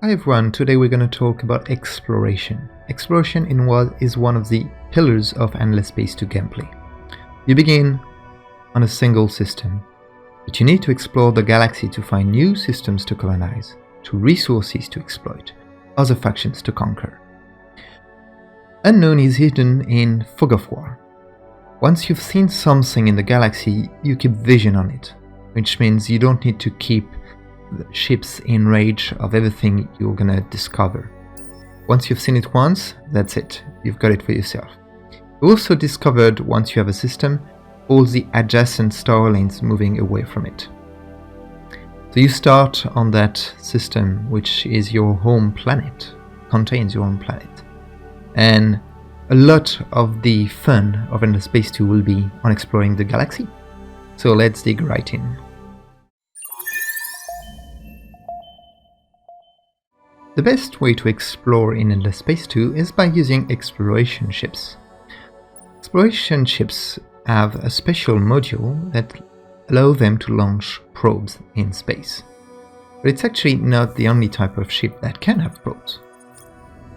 Hi everyone, today we're going to talk about exploration. Exploration is one of the pillars of Endless Space 2 gameplay. You begin on a single system, but you need to explore the galaxy to find new systems to colonize, to resources to exploit, other factions to conquer. Unknown is hidden in Fog of War. Once you've seen something in the galaxy, you keep vision on it, which means you don't need to keep the ships in range of everything you're gonna discover. Once you've seen it once, that's it, you've got it for yourself. You also discovered, once you have a system, all the adjacent star lanes moving away from it. So you start on that system, which is your home planet, contains your home planet. And a lot of the fun of Endless Space 2 will be on exploring the galaxy. So let's dig right in. The best way to explore in Endless Space 2 is by using exploration ships. Exploration ships have a special module that allows them to launch probes in space. But it's actually not the only type of ship that can have probes.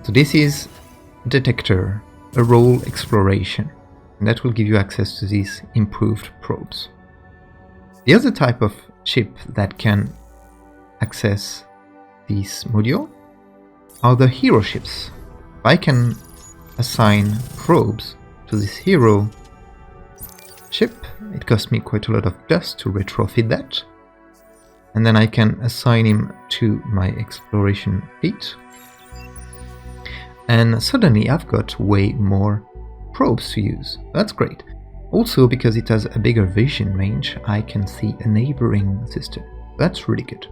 So this is a detector, a role exploration, and that will give you access to these improved probes. The other type of ship that can access this module are the hero ships. I can assign probes to this hero ship. It cost me quite a lot of dust to retrofit that. And then I can assign him to my exploration fleet. And suddenly I've got way more probes to use. That's great. Also, because it has a bigger vision range, I can see a neighboring system. That's really good.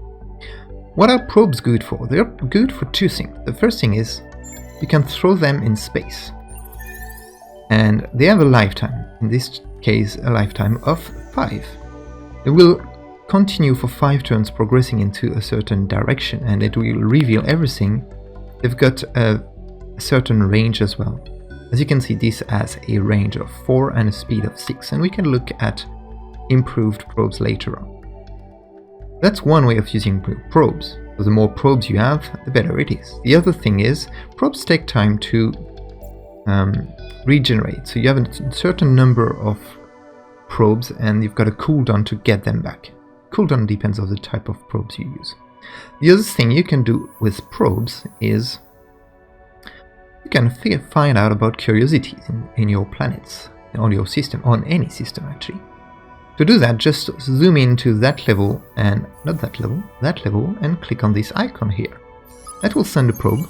What are probes good for? They're good for two things. The first thing is you can throw them in space. And they have a lifetime, in this case a lifetime of 5. They will continue for 5 turns progressing into a certain direction, and it will reveal everything. They've got a certain range as well. As you can see, this has a range of 4 and a speed of 6, and we can look at improved probes later on. That's one way of using probes. So the more probes you have, the better it is. The other thing is, probes take time to regenerate. So you have a certain number of probes and you've got a cooldown to get them back. Cooldown depends on the type of probes you use. The other thing you can do with probes is you can find out about curiosities in your planets, on your system, on any system actually. To do that, just zoom into that level, and not that level, and click on this icon here. That will send a probe,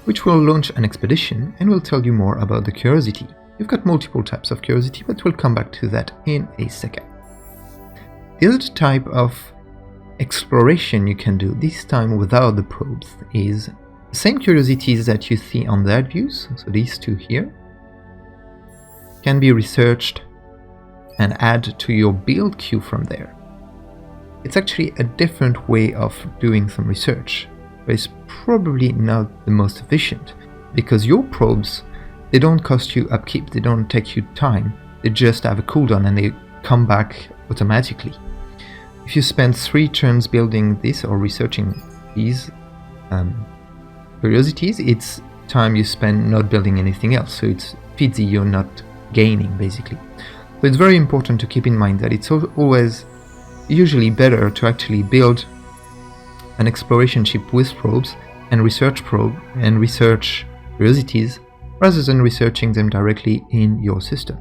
which will launch an expedition and will tell you more about the curiosity. You've got multiple types of curiosity, but we'll come back to that in a second. The other type of exploration you can do, this time without the probes, is the same curiosities that you see on that views, so these two here, can be researched and add to your build queue from there. It's actually a different way of doing some research, but it's probably not the most efficient, because your probes, they don't cost you upkeep, they don't take you time, they just have a cooldown and they come back automatically. If you spend 3 turns building this or researching these curiosities, it's time you spend not building anything else, so it's feeds you're not gaining basically. So it's very important to keep in mind that it's always usually better to actually build an exploration ship with probes and research curiosities rather than researching them directly in your system.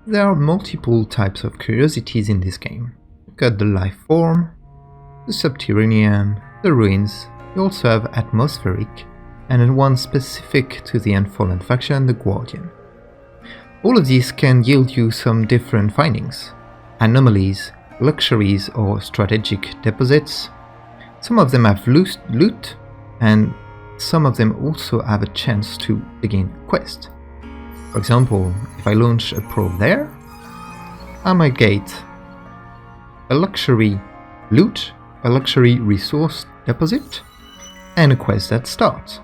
There are multiple types of curiosities in this game. You've got the life form, the subterranean, the ruins. You also have atmospheric, and one specific to the Unfallen faction, the Guardian. All of these can yield you some different findings: anomalies, luxuries or strategic deposits. Some of them have loot, and some of them also have a chance to begin a quest. For example, if I launch a probe there, I might get a luxury loot, a luxury resource deposit, and a quest that starts.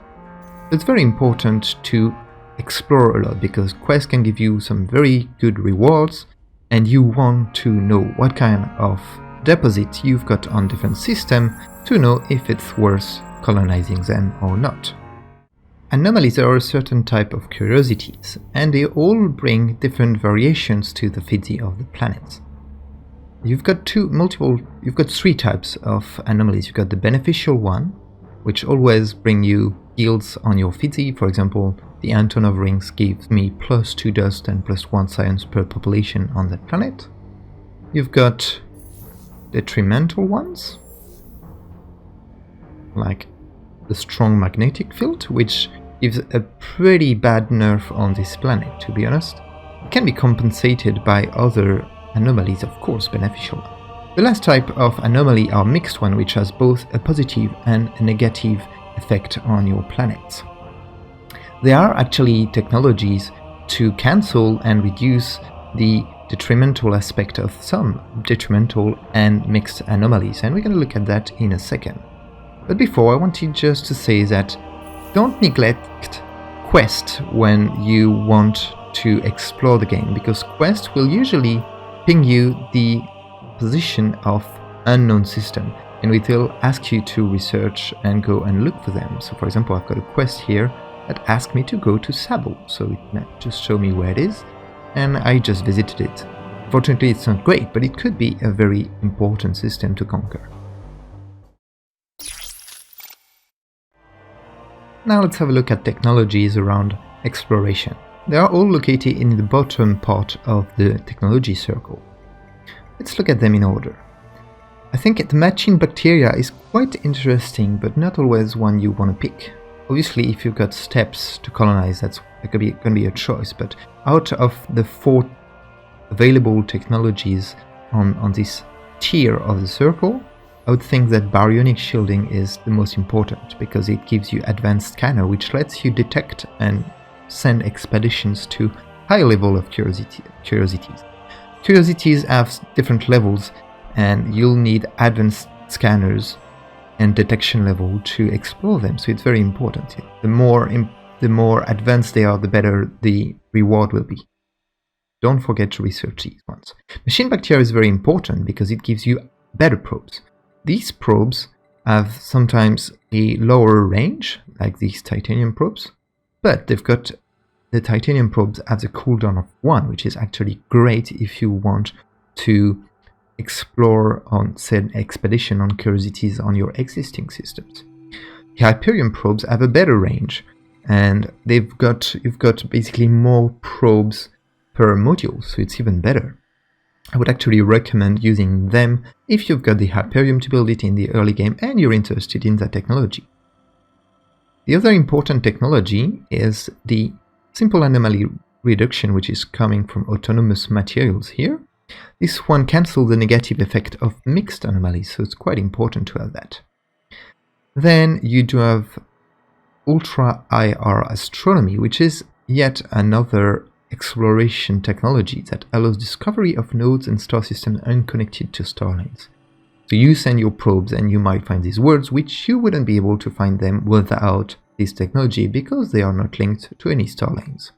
It's very important to explore a lot, because quests can give you some very good rewards and you want to know what kind of deposits you've got on different systems to know if it's worth colonizing them or not. Anomalies are a certain type of curiosities, and they all bring different variations to the physics of the planet. You've got three types of anomalies. You've got the beneficial one, which always bring you yields on your physics. For example, the Anton of Rings gives me +2 dust and +1 science per population on that planet. You've got detrimental ones, like the strong magnetic field, which gives a pretty bad nerf on this planet, to be honest. It can be compensated by other anomalies, of course, beneficial. The last type of anomaly are mixed one, which has both a positive and a negative effect on your planet. There are actually technologies to cancel and reduce the detrimental aspect of some detrimental and mixed anomalies, and we're going to look at that in a second. But before, I wanted just to say that don't neglect quest when you want to explore the game, because quest will usually ping you the position of unknown system, and it will ask you to research and go and look for them. So for example, I've got a quest here that asks me to go to Sable, so it might just show me where it is, and I just visited it. Fortunately, it's not great, but it could be a very important system to conquer. Now let's have a look at technologies around exploration. They are all located in the bottom part of the technology circle. Let's look at them in order. I think the matching bacteria is quite interesting, but not always one you want to pick. Obviously, if you've got steps to colonize, that's going to be a choice, but out of the 4 available technologies on this tier of the circle, I would think that baryonic shielding is the most important, because it gives you advanced scanner, which lets you detect and send expeditions to higher level of curiosities. Curiosities have different levels, and you'll need advanced scanners and detection level to explore them, so it's very important. The more advanced they are, the better the reward will be. Don't forget to research these ones. Machine bacteria is very important because it gives you better probes. These probes have sometimes a lower range, like these titanium probes, but they've got the titanium probes have a cooldown of 1, which is actually great if you want to explore on said expedition on curiosities on your existing systems. The Hyperion probes have a better range, and you've got basically more probes per module, so it's even better. I would actually recommend using them if you've got the Hyperium to build it in the early game and you're interested in that technology. The other important technology is the simple anomaly reduction, which is coming from autonomous materials here. This one cancels the negative effect of mixed anomalies, so it's quite important to have that. Then you do have Ultra IR astronomy, which is yet another exploration technology that allows discovery of nodes and star systems unconnected to star lines. So you send your probes and you might find these worlds, which you wouldn't be able to find them without this technology because they are not linked to any star lines.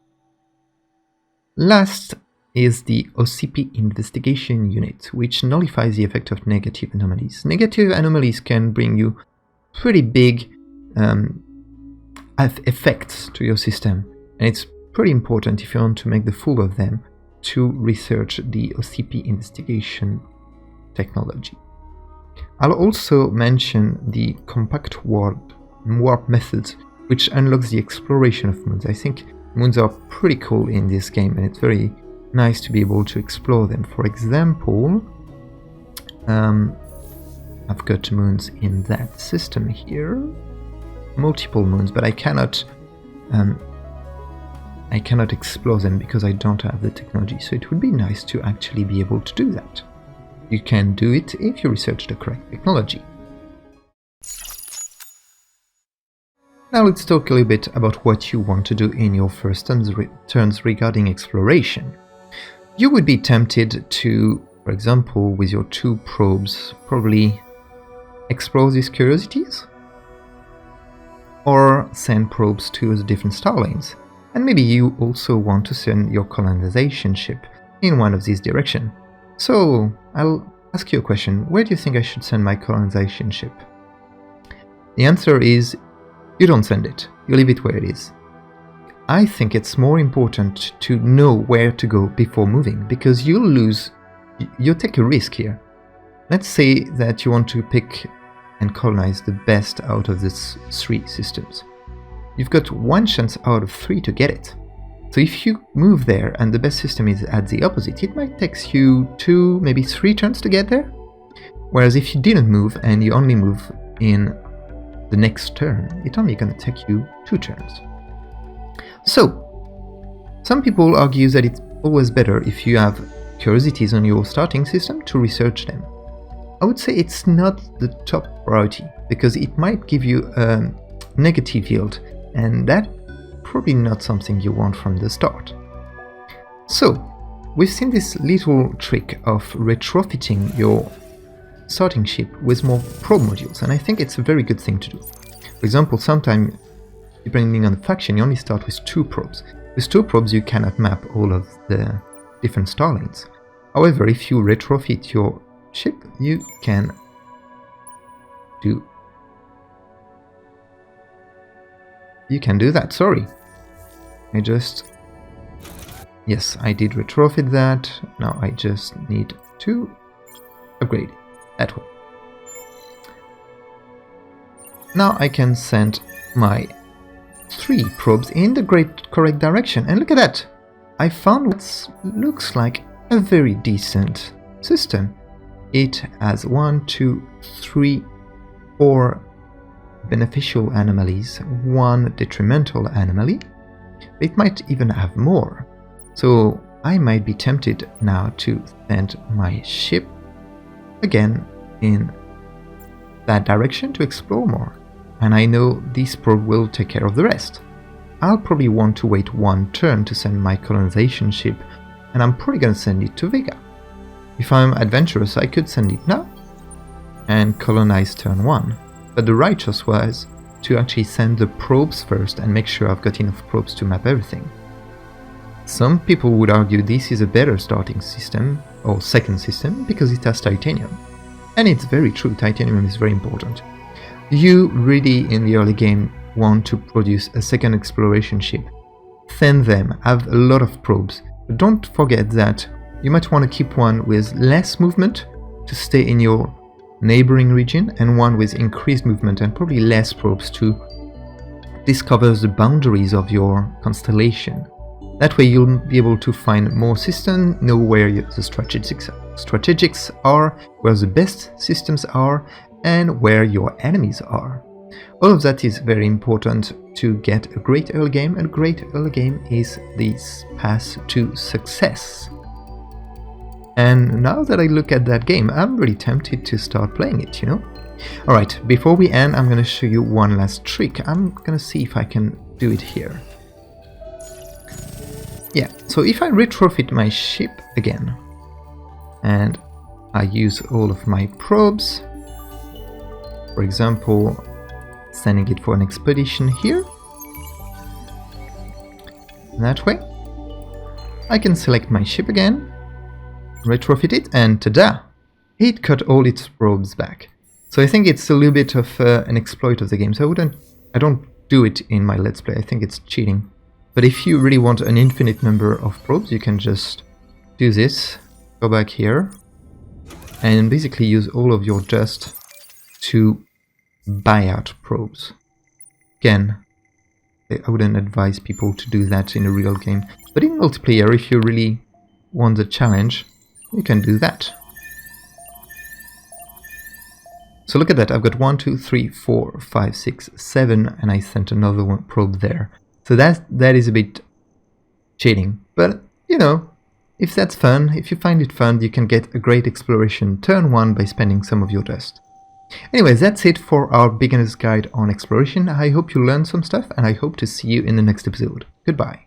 Last is the OCP investigation unit, which nullifies the effect of negative anomalies. Negative anomalies can bring you pretty big effects to your system, and it's pretty important if you want to make the fool of them to research the OCP investigation technology. I'll also mention the compact warp method, which unlocks the exploration of moons. I think moons are pretty cool in this game, and it's very nice to be able to explore them. For example, I've got moons in that system here, multiple moons, but I cannot explore them because I don't have the technology, so it would be nice to actually be able to do that. You can do it if you research the correct technology. Now let's talk a little bit about what you want to do in your first turns regarding exploration. You would be tempted to, for example, with your 2 probes, probably explore these curiosities, or send probes to the different star lanes. And maybe you also want to send your colonization ship in one of these directions. So I'll ask you a question. Where do you think I should send my colonization ship? The answer is you don't send it. You leave it where it is. I think it's more important to know where to go before moving, because you'll take a risk here. Let's say that you want to pick and colonize the best out of these 3 systems. You've got 1 chance out of 3 to get it. So if you move there and the best system is at the opposite, it might take you 2, maybe 3 turns to get there. Whereas if you didn't move and you only move in the next turn, it's only going to take you 2 turns. So, some people argue that it's always better if you have curiosities on your starting system to research them. I would say it's not the top priority, because it might give you a negative yield, and that's probably not something you want from the start. So, we've seen this little trick of retrofitting your starting ship with more probe modules, and I think it's a very good thing to do. For example, sometimes, depending on the faction, you only start with 2 probes. With 2 probes you cannot map all of the different star lanes. However, if you retrofit your ship, you can do that. Sorry, yes, I did retrofit that. Now I just need to upgrade it that way. Now I can send my 3 probes in the correct direction, and look at that! I found what looks like a very decent system. It has 1, 2, 3, 4 beneficial anomalies, 1 detrimental anomaly. It might even have more. So I might be tempted now to send my ship again in that direction to explore more. And I know this probe will take care of the rest. I'll probably want to wait 1 turn to send my colonization ship, and I'm probably going to send it to Vega. If I'm adventurous, I could send it now and colonize turn 1, but the right choice was to actually send the probes first and make sure I've got enough probes to map everything. Some people would argue this is a better starting system, or second system, because it has titanium. And it's very true, titanium is very important. You really, in the early game, want to produce a second exploration ship. Send them, have a lot of probes, but don't forget that you might want to keep one with less movement to stay in your neighboring region, and one with increased movement and probably less probes to discover the boundaries of your constellation. That way you'll be able to find more systems, know where the strategics are, where the best systems are, and where your enemies are. All of that is very important to get a great early game, and a great early game is this path to success. And now that I look at that game, I'm really tempted to start playing it, you know? Alright, before we end, I'm going to show you one last trick. I'm going to see if I can do it here. Yeah, so if I retrofit my ship again, and I use all of my probes, for example, sending it for an expedition here, that way, I can select my ship again, retrofit it, and ta-da! It got all its probes back. So I think it's a little bit of an exploit of the game, so I don't do it in my Let's Play. I think it's cheating. But if you really want an infinite number of probes, you can just do this, go back here, and basically use all of your dust to buy out probes. Again, I wouldn't advise people to do that in a real game, but in multiplayer, if you really want the challenge, you can do that. So look at that, I've got 1, 2, 3, 4, 5, 6, 7, and I sent another one probe there. So that is a bit cheating, but you know, if that's fun, if you find it fun, you can get a great exploration turn 1 by spending some of your dust. Anyways, that's it for our beginner's guide on exploration. I hope you learned some stuff, and I hope to see you in the next episode. Goodbye.